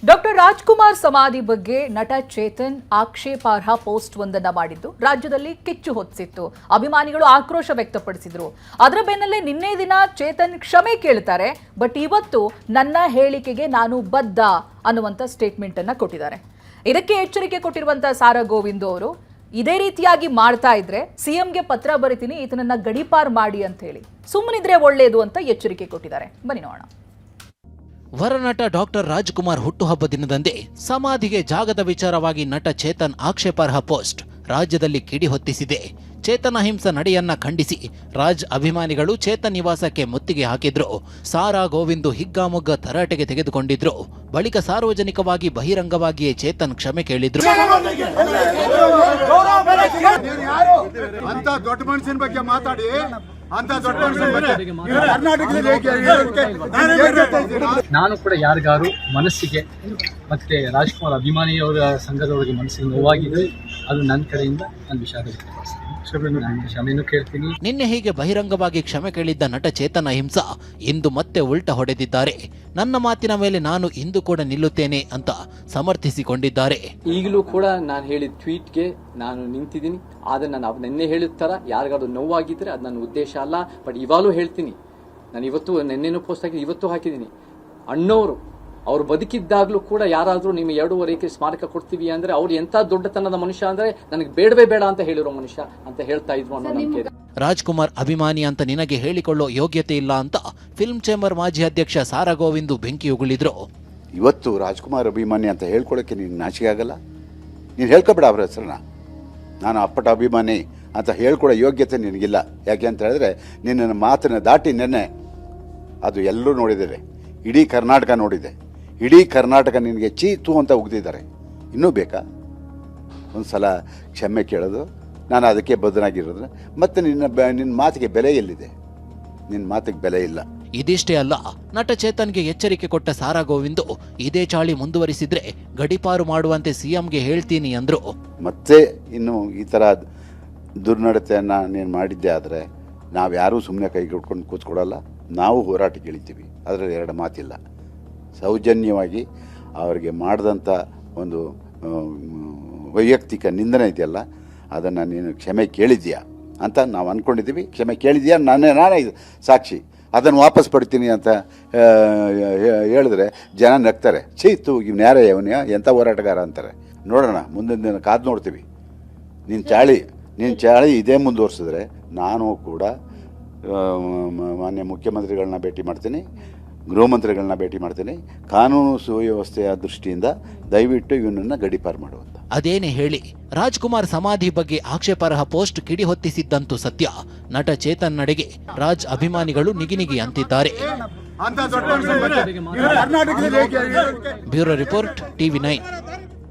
Doctor Rajkumar ಸಮಾಧಿ ಬಗ್ಗೆ ನಟ ಚೇತನ್ ಆಕ್ಷೇಪಾರ್ಹ ಪೋಸ್ಟ್ ಒಂದನ್ನ ಮಾಡಿದ್ದು ರಾಜ್ಯದಲ್ಲಿ ಕಿಚ್ಚು ಹೊತ್ತಿಸಿತ್ತು. ಅಭಿಮಾನಿಗಳು ಆಕ್ರೋಶ ವ್ಯಕ್ತಪಡಿಸಿದ್ರು. ಅದರ ಬೆನ್ನಲ್ಲೇ ನಿನ್ನೆ ದಿನ ಚೇತನ್ ಕ್ಷಮೆ ಕೇಳ್ತಾರೆ. ಬಟ್ ಇವತ್ತು ನನ್ನ ಹೇಳಿಕೆಗೆ ನಾನು ಬದ್ಧ ಅನ್ನುವಂತ ಸ್ಟೇಟ್ಮೆಂಟ್ ಅನ್ನ ಕೊಟ್ಟಿದ್ದಾರೆ. ಇದಕ್ಕೆ ಎಚ್ಚರಿಕೆ ಕೊಟ್ಟಿರುವಂತಹ ಸಾರಾ ಗೋವಿಂದ್ ಅವರು ಇದೇ ರೀತಿಯಾಗಿ ಮಾಡ್ತಾ ಇದ್ರೆ ಸಿಎಂಗೆ ಪತ್ರ ಬರೀತೀನಿ, ಈತನನ್ನ ಗಡೀಪಾರ್ ಮಾಡಿ ಅಂತ ಹೇಳಿ, ಸುಮ್ಮನಿದ್ರೆ ಒಳ್ಳೆಯದು ಅಂತ ಎಚ್ಚರಿಕೆ ಕೊಟ್ಟಿದ್ದಾರೆ. ಬನ್ನಿ ನೋಡೋಣ. ವರನಟ ಡಾಕ್ಟರ್ ರಾಜ್ಕುಮಾರ್ ಹುಟ್ಟುಹಬ್ಬ ದಿನದಂದೇ ಸಮಾಧಿಗೆ ಜಾಗದ ವಿಚಾರವಾಗಿ ನಟ ಚೇತನ್ ಆಕ್ಷೇಪಾರ್ಹ ಪೋಸ್ಟ್ ರಾಜ್ಯದಲ್ಲಿ ಕಿಡಿ ಹೊತ್ತಿಸಿದೆ. ಚೇತನ್ ಅಹಿಂಸಾ ನಡೆಯನ್ನ ಖಂಡಿಸಿ ರಾಜ್ ಅಭಿಮಾನಿಗಳು ಚೇತನ್ ನಿವಾಸಕ್ಕೆ ಮುತ್ತಿಗೆ ಹಾಕಿದ್ರು. ಸಾರಾ ಗೋವಿಂದ್ ಹಿಗ್ಗಾಮುಗ್ಗ ತರಾಟೆಗೆ ತೆಗೆದುಕೊಂಡಿದ್ರು. ಬಳಿಕ ಸಾರ್ವಜನಿಕವಾಗಿ ಬಹಿರಂಗವಾಗಿಯೇ ಚೇತನ್ ಕ್ಷಮೆ ಕೇಳಿದ್ರು. ನಾನು ಕೂಡ ಯಾರಿಗಾರು ಮನಸ್ಸಿಗೆ ಮತ್ತೆ ರಾಜ್ಕುಮಾರ್ ಅಭಿಮಾನಿಯವರ ಸಂಘದವರಿಗೆ ಮನಸ್ಸಿಗೆ ನೋವಾಗಿದೆ, ಅದು ನನ್ನ ಕಡೆಯಿಂದ ನಾನು ವಿಷಾದ ಕ್ಷಮೆಯನ್ನು ಕೇಳ್ತೀನಿ. ನಿನ್ನೆ ಹೀಗೆ ಬಹಿರಂಗವಾಗಿ ಕ್ಷಮೆ ಕೇಳಿದ್ದ ನಟ ಚೇತನ್ ಅಹಿಂಸಾ ಇಂದು ಮತ್ತೆ ಉಲ್ಟ ಹೊಡೆದಿದ್ದಾರೆ. ನನ್ನ ಮಾತಿನ ಮೇಲೆ ನಾನು ಇಂದು ಕೂಡ ನಿಲ್ಲುತ್ತೇನೆ ಅಂತ ಸಮರ್ಥಿಸಿಕೊಂಡಿದ್ದಾರೆ. ಈಗಲೂ ಕೂಡ ನಾನು ಹೇಳಿದ ಟ್ವೀಟ್ಗೆ ನಾನು ನಿಂತಿದ್ದೀನಿ. ಆದ್ರೆ ನಾನು ನಿನ್ನೆ ಹೇಳಿದ ತರ ಯಾರಿಗಾದ್ರು ನೋವಾಗಿದ್ರೆ ಅದು ನನ್ನ ಉದ್ದೇಶ ಅಲ್ಲ. ಬಟ್ ಇವಾಗಲೂ ಹೇಳ್ತೀನಿ, ನಾನು ಇವತ್ತು ನಿನ್ನೆನೂ ಪೋಸ್ಟ್ ಹಾಕಿ ಇವತ್ತು ಹಾಕಿದ್ದೀನಿ. ಅಣ್ಣವರು ಅವ್ರು ಬದುಕಿದ್ದಾಗ್ಲೂ ಕೂಡ ಯಾರಾದ್ರೂ ನಿಮ್ಮ 2.5 ಎಕರೆ ಸ್ಮಾರಕ ಕೊಡ್ತೀವಿ ಅಂದ್ರೆ ಅವ್ರು ಎಂತ ದೊಡ್ಡತನದ ಮನುಷ್ಯ ಅಂದ್ರೆ ನನಗೆ ಬೇಡವೇ ಬೇಡ ಅಂತ ಹೇಳಿರೋ ಮನುಷ್ಯ ಅಂತ ಹೇಳ್ತಾ ಇದ್ರು ಅನ್ನೋ ನಂಬಿಕೆ ಇದೆ. ರಾಜ್ಕುಮಾರ್ ಅಭಿಮಾನಿ ಅಂತ ನಿನಗೆ ಹೇಳಿಕೊಳ್ಳೋ ಯೋಗ್ಯತೆ ಇಲ್ಲ ಅಂತ ಫಿಲ್ಮ್ ಚೇಂಬರ್ ಮಾಜಿ ಅಧ್ಯಕ್ಷ ಸಾರಾ ಗೋವಿಂದ್ ಬೆಂಕಿ ಉಗುಳಿದ್ರು. ಇವತ್ತು ರಾಜ್ಕುಮಾರ್ ಅಭಿಮಾನಿ ಅಂತ ಹೇಳ್ಕೊಳ್ಳೋಕೆ ನೀನು ನಾಚಿಕೆ ಆಗಲ್ಲ? ನೀನು ಹೇಳ್ಕೊಬೇಡ ಅವ್ರ ಹೆಸರನ್ನ. ನಾನು ಅಪ್ಪಟ ಅಭಿಮಾನಿ ಅಂತ ಹೇಳ್ಕೊಡೋ ಯೋಗ್ಯತೆ ನಿನಗಿಲ್ಲ. ಯಾಕೆ ಅಂತ ಹೇಳಿದ್ರೆ ನಿನ್ನ ಮಾತನ್ನ ದಾಟಿ ನೆನ್ನೆ ಅದು ಎಲ್ಲರೂ ನೋಡಿದ್ದಾರೆ, ಇಡೀ ಕರ್ನಾಟಕ ನೋಡಿದೆ. ಇಡೀ ಕರ್ನಾಟಕ ನಿನಗೆ ಚೀತು ಅಂತ ಉಗ್ದಿದ್ದಾರೆ. ಇನ್ನೂ ಬೇಕಾ ಒಂದು ಸಲ ಕ್ಷಮೆ ಕೇಳೋದು? ನಾನು ಅದಕ್ಕೆ ಬದ್ಧನಾಗಿರೋದು. ಮತ್ತೆ ನಿನ್ನ ಮಾತಿಗೆ ಬೆಲೆ ಎಲ್ಲಿದೆ? ನಿನ್ನ ಮಾತಿಗೆ ಬೆಲೆ ಇಲ್ಲ. ಇದಿಷ್ಟೇ ಅಲ್ಲ, ನಟ ಚೇತನ್ಗೆ ಎಚ್ಚರಿಕೆ ಕೊಟ್ಟ ಸಾರಾ ಗೋವಿಂದ್ ಇದೇ ಚಾಳಿ ಮುಂದುವರಿಸಿದ್ರೆ ಗಡೀಪಾರು ಮಾಡುವಂತೆ ಸಿಎಂಗೆ ಹೇಳ್ತೀನಿ ಅಂದ್ರು. ಮತ್ತೆ ಇನ್ನು ಈ ಥರ ದುರ್ನಡತೆಯನ್ನು ನೀನು ಮಾಡಿದ್ದೆ ಆದರೆ ನಾವು ಯಾರೂ ಸುಮ್ಮನೆ ಕೈ ಕೊಟ್ಕೊಂಡು ಕೂತ್ಕೊಡಲ್ಲ. ನಾವು ಹೋರಾಟಕ್ಕೆ ಇಳಿತೀವಿ. ಅದರಲ್ಲಿ ಎರಡು ಮಾತಿಲ್ಲ. ಸೌಜನ್ಯವಾಗಿ ಅವರಿಗೆ ಮಾಡಿದಂಥ ಒಂದು ವೈಯಕ್ತಿಕ ನಿಂದನೆ ಇದೆಯಲ್ಲ, ಅದನ್ನು ನೀನು ಕ್ಷಮೆ ಕೇಳಿದ್ಯಾ ಅಂತ ನಾವು ಅಂದ್ಕೊಂಡಿದ್ದೀವಿ. ಕ್ಷಮೆ ಕೇಳಿದ್ಯಾ, ನಾನೇ ಸಾಕ್ಷಿ. ಅದನ್ನು ವಾಪಸ್ ಪಡ್ತೀನಿ ಅಂತ ಹೇಳಿದ್ರೆ ಜನ ನಗ್ತಾರೆ. ಚೀತು ಇವ್ನು ಯಾರೇ ಇವನು ಎಂಥ ಹೋರಾಟಗಾರ ಅಂತಾರೆ. ನೋಡೋಣ, ಮುಂದಿನ ದಿನ ಕಾದು ನೋಡ್ತೀವಿ. ನಿನ್ನ ಚಾಳಿ ಇದೇ ಮುಂದುವರ್ಸಿದ್ರೆ ನಾನು ಕೂಡ ಮಾನ್ಯ ಮುಖ್ಯಮಂತ್ರಿಗಳನ್ನ ಭೇಟಿ ಮಾಡ್ತೀನಿ, ಗೃಹ ಮಂತ್ರಿಗಳನ್ನ ಭೇಟಿ ಮಾಡ್ತೀನಿ. ಕಾನೂನು ಸುವ್ಯವಸ್ಥೆಯ ದೃಷ್ಟಿಯಿಂದ ದಯವಿಟ್ಟು ಇವನನ್ನು ಗಡೀಪಾರು ಮಾಡುವಂತ. ಅದೇನೇ ಹೇಳಿ, ರಾಜ್ಕುಮಾರ್ ಸಮಾಧಿ ಬಗ್ಗೆ ಆಕ್ಷೇಪಾರ್ಹ ಪೋಸ್ಟ್ ಕಿಡಿ ಹೊತ್ತಿಸಿದ್ದಂತೂ ಸತ್ಯ. ನಟ ಚೇತನ್ ನಡೆಗೆ ರಾಜ್ ಅಭಿಮಾನಿಗಳು ನಿಗಿನಿಗಿ ಅಂತಿದ್ದಾರೆ. Bureau report, TV9.